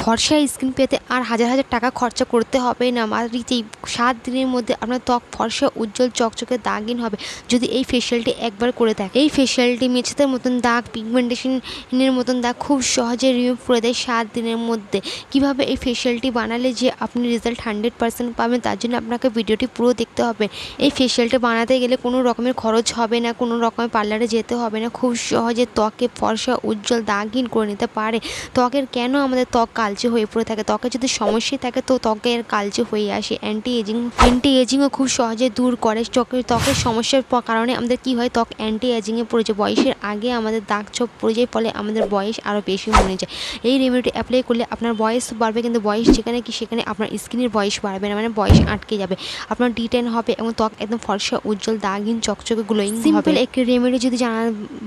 ফর্সা স্কিন পেতে আর হাজার হাজার টাকা খরচা করতে হবে না। মাত্র এই 7 দিনের মধ্যে আপনার ত্বক ফর্সা উজ্জ্বল চকচকে দাগহীন হবে যদি এই ফেশিয়ালটি একবার করে থাকে। এই ফেশিয়ালটি মেঝেদের মতন দাগ, পিগমেন্টেশনের মতন দাগ খুব সহজে রিমুভ করে দেয় 7 দিনের মধ্যে। কিভাবে এই ফেশিয়ালটি বানালে যে আপনি রেজাল্ট 100% পাবেন, তার জন্য আপনাকে ভিডিওটি পুরো দেখতে হবে। এই ফেশিয়ালটা বানাতে গেলে কোনো রকমের খরচ হবে না, কোনো রকমের পার্লারে যেতে হবে না। খুব সহজে ত্বকে ফর্সা উজ্জ্বল দাগহীন করে নিতে পারে। ত্বকের কেন আমাদের ত্বক কালচে হয়ে পড়ে থাকে, ত্বকে যদি সমস্যা থাকে তো ত্বকের কালচে হয়ে আসে। অ্যান্টি এজিংও খুব সহজে দূর করে। ত্বকের সমস্যার কারণে আমাদের কি হয়, ত্বক অ্যান্টি এজিংয়ে পড়ে যায়। বয়সের আগে আমাদের দাগ ছোপ পড়ে যায়, ফলে আমাদের বয়স আরও বেশি মনে যায়। এই রেমেডিটি অ্যাপ্লাই করলে আপনার বয়স বাড়বে, কিন্তু বয়স যেখানে কি সেখানে আপনার স্কিনের বয়স বাড়বে না, মানে বয়স আটকে যাবে। আপনার ডিটেন হবে এবং ত্বক একদম ফর্সা উজ্জ্বল দাগহীন চকচকে গ্লোয়িং হবে। সিম্পল একটি রেমেডি যদি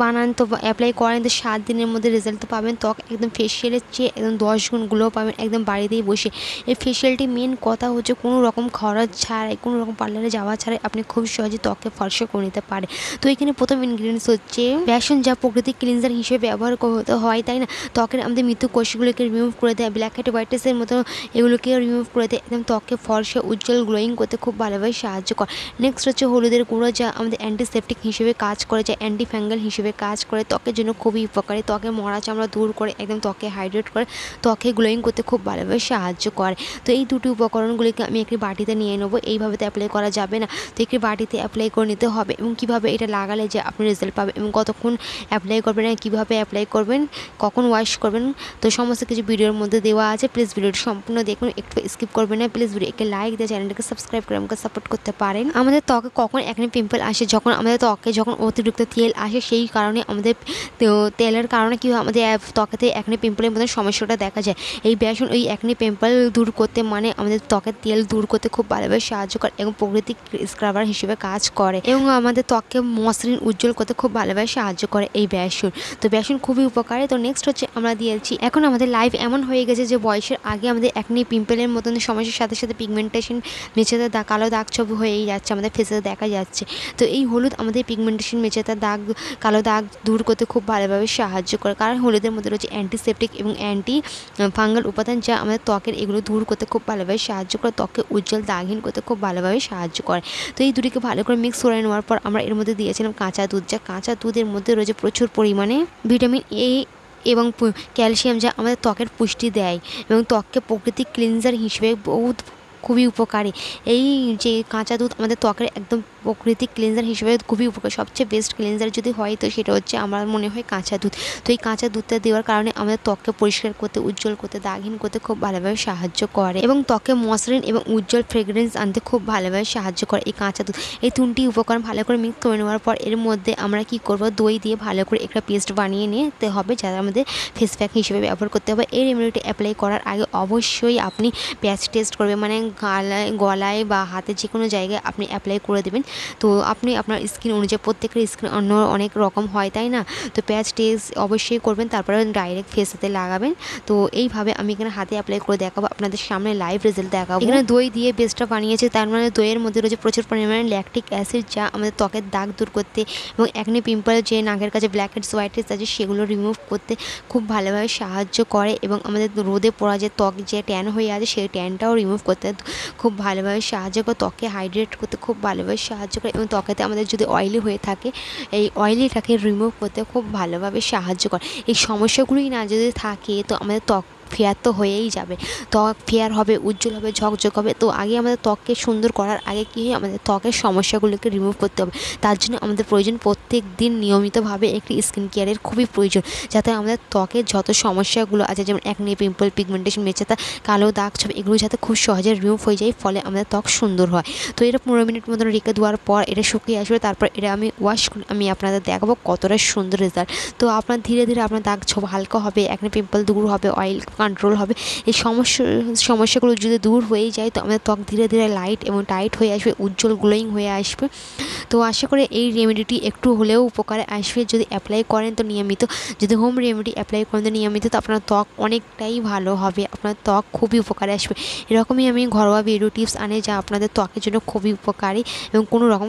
বানান তো অ্যাপ্লাই করেন তো 7 দিনের মধ্যে রেজাল্ট তো পাবেন। ত্বক একদম ফেশিয়ালের চেয়ে একদম 10 গুণ গ্লো পাবেন একদম বাড়িতেই বসে। এই ফেশিয়ালটি মেন কথা হচ্ছে কোনো রকম খরচ ছাড়াই, কোনো রকম পার্লারে যাওয়া ছাড়াই আপনি খুব সহজে ত্বককে ফর্সা করে নিতে পারে। তো এখানে প্রথম ইনগ্রিডিয়েন্টস হচ্ছে বেসন, যা প্রকৃতিক ক্লিনজার হিসেবে ব্যবহার করতে হয়, তাই না। ত্বকের আমাদের মৃত্যু কোষগুলোকে রিমুভ করে দেয়, ব্ল্যাক হেড হোয়াইট হেডসের মতো এগুলোকে রিমুভ করে দেয়, একদম ত্বককে ফর্সা উজ্জ্বল গ্লোয়িং করতে খুব ভালোভাবে সাহায্য করে। নেক্সট হচ্ছে হলুদের গুঁড়ো, যা আমাদের অ্যান্টিসেপটিক হিসেবে কাজ করে, যা অ্যান্টি ফ্যাঙ্গাল হিসেবে কাজ করে, ত্বকের জন্য খুবই উপকারী। ত্বকের মরা চামড়া দূর করে একদম ত্বকে হাইড্রেট করে, ত্বকে গ্লোয়িং করতে খুব ভালোভাবে সাহায্য করে। তো এই দুটি উপকরণগুলিকে আমি একটি বাটিতে নিয়ে নেবো। এইভাবে তো অ্যাপ্লাই করা যাবে না, তো একটি বাটিতে অ্যাপ্লাই করে নিতে হবে। এবং কীভাবে এটা লাগালে যে আপনি রেজাল্ট পাবেন এবং কতক্ষণ অ্যাপ্লাই করবেন, কীভাবে অ্যাপ্লাই করবেন, কখন ওয়াশ করবেন, তো সমস্ত কিছু ভিডিওর মধ্যে দেওয়া আছে। প্লিজ ভিডিওটি সম্পূর্ণ দেখুন, একটু স্কিপ করবেন না। প্লিজ ভিডিওকে লাইক দিয়ে চ্যানেলটাকে সাবস্ক্রাইব করে আমাকে সাপোর্ট করতে পারেন। আমাদের ত্বকে কখন একনি পিম্পল আসে, যখন আমাদের ত্বকে অতিরিক্ত তেল আসে, সেই কারণে আমাদের তেলের কারণে কী হয়, আমাদের ত্বকেতে একনি পিম্পলের মধ্যে সমস্যাটা দেখা যায়। এই বেসন ওই একনি পিম্পল দূর করতে, মানে আমাদের ত্বকের তেল দূর করতে খুব ভালোভাবে সাহায্য করে এবং প্রাকৃতিক স্ক্রাবার হিসেবে কাজ করে এবং আমাদের ত্বককে মসৃণ উজ্জ্বল করতে খুব ভালোভাবে সাহায্য করে এই বেসন। তো বেসন খুবই উপকারী। তো নেক্সট হচ্ছে আমরা দিয়েছি, এখন আমাদের লাইফ এমন হয়ে গেছে যে বয়সের আগে আমাদের একনি পিম্পলের মতন সমস্যার সাথে সাথে পিগমেন্টেশন, মেঝেতে কালো দাগ ছবি হয়েই যাচ্ছে, আমাদের ফেসে দেখা যাচ্ছে। তো এই হলুদ আমাদের পিগমেন্টেশন, মেঝেতে দাগ, কালো দাগ দূর করতে খুব ভালোভাবে সাহায্য করে, কারণ হলুদের মধ্যে রয়েছে অ্যান্টিসেপটিক এবং অ্যান্টি ফাঙ্গাল উপাদান, যা আমাদের ত্বকের এগুলো দূর করতে খুব ভালোভাবে সাহায্য করে, ত্বককে উজ্জ্বল দাগহীন করতে খুব ভালোভাবে সাহায্য করে। তো এই দুটিকে ভালো করে মিক্স করে নেওয়ার পর আমরা এর মধ্যে দিয়েছিলাম কাঁচা দুধ, যা কাঁচা দুধের মধ্যে রয়েছে প্রচুর পরিমাণে ভিটামিন এ এবং ক্যালসিয়াম, যা আমাদের ত্বকের পুষ্টি দেয় এবং ত্বককে প্রাকৃতিক ক্লিনজার হিসেবে খুবই উপকারী। এই যে কাঁচা দুধ আমাদের ত্বকের একদম প্রাকৃতিক ক্লিনজার হিসেবে খুবই উপকারী। সবচেয়ে বেস্ট ক্লিনজার যদি হয় তো সেটা হচ্ছে আমার মনে হয় কাঁচা দুধ। তো এই কাঁচা দুধটা দেওয়ার কারণে আমাদের ত্বককে পরিষ্কার করতে, উজ্জ্বল করতে, দাগহীন করতে খুব ভালোভাবে সাহায্য করে এবং ত্বকে মসৃণ এবং উজ্জ্বল ফ্রেগরেন্স আনতে খুব ভালোভাবে সাহায্য করে এই কাঁচা দুধ। এই 3টি উপকরণ ভালো করে মিক্স করে নেওয়ার পর এর মধ্যে আমরা কি করব, দই দিয়ে ভালো করে একটা পেস্ট বানিয়ে নিতে হবে, যারা আমাদের ফেস প্যাক হিসেবে ব্যবহার করতে হবে। এই রেমেডিটি অ্যাপ্লাই করার আগে অবশ্যই আপনি প্যাচ টেস্ট করবেন, মানে গলায় বা হাতে যে কোনো জায়গায় আপনি অ্যাপ্লাই করে দেবেন। তো আপনি আপনার স্কিন অনুযায়ী, প্রত্যেকের স্কিন অনেক রকম হয়, তাই না। তো প্যাচ টেস্ট অবশ্যই করবেন, তারপরে ডাইরেক্ট ফেসেতে লাগাবেন। তো এইভাবে আমি এখানে হাতে অ্যাপ্লাই করে দেখাবো, আপনাদের সামনে লাইভ রেজাল্ট দেখাবো। এখানে দই দিয়ে বেস্টটা বানিয়েছে, তার মানে দইয়ের মধ্যে রয়েছে প্রচুর পরিমাণে ল্যাকটিক অ্যাসিড, যা আমাদের ত্বকের দাগ দূর করতে এবং একনি পিম্পল, যে নাকের কাছে ব্ল্যাক হেডস হোয়াইট হেডস আছে, সেগুলো রিমুভ করতে খুব ভালোভাবে সাহায্য করে এবং আমাদের রোদে পড়া যে ত্বক যে ট্যান হয়ে আছে, সেই ট্যানটাও রিমুভ করতে খুব ভালোভাবে সাহায্য করে, ত্বককে হাইড্রেট করতে খুব ভালোভাবে সাহায্য করে এবং ত্বকেতে আমাদের যদি অয়েলি হয়ে থাকে, এই অয়েলিটাকে রিমুভ করতে খুব ভালোভাবে সাহায্য করে। এই সমস্যাগুলোই না যদি থাকে তো আমাদের ত্বক ফেয়ার তো হয়েই যাবে, ত্বক ফেয়ার হবে, উজ্জ্বল হবে, ঝকঝক হবে। তো আগে আমাদের ত্বককে সুন্দর করার আগে কী হয়, আমাদের ত্বকের সমস্যাগুলোকে রিমুভ করতে হবে। তার জন্য আমাদের প্রয়োজন প্রত্যেক দিন নিয়মিতভাবে একটি স্কিন কেয়ারের খুবই প্রয়োজন, যাতে আমাদের ত্বকের যত সমস্যাগুলো আছে, যেমন একনি পিম্পল, পিগমেন্টেশন, মেচেতা, কালো দাগ ছবি, এগুলো যাতে খুব সহজে রিমুভ হয়ে যায়, ফলে আমাদের ত্বক সুন্দর হয়। তো এটা 15 মিনিট মতন রেখে দেওয়ার পর এটা শুকিয়ে আসবে, তারপর এটা আমি ওয়াশ করে আমি আপনাদের দেখাবো কতটা সুন্দর রেজাল্ট। তো আপনার ধীরে ধীরে আপনার দাগ ছোপ হালকা হবে, একনি পিম্পল দূর হবে, অয়েল কন্ট্রোল হবে। এই সমস্যাগুলো যদি দূর হয়ে যায় তো আমাদের ত্বক ধীরে ধীরে লাইট এবং টাইট হয়ে আসবে, উজ্জ্বল গ্লোয়িং হয়ে আসবে। তো আশা করি এই রেমেডিটি একটু হলেও উপকারে আসবে যদি অ্যাপ্লাই করেন তো নিয়মিত, যদি হোম রেমেডি অ্যাপ্লাই করেন তো নিয়মিত, তো আপনার ত্বক অনেকটাই ভালো হবে, আপনার ত্বক খুবই উপকারে আসবে। এরকমই আমি ঘরোয়া ভিডিও টিপস আনে, যা আপনাদের ত্বকের জন্য খুবই উপকারী এবং কোনো রকম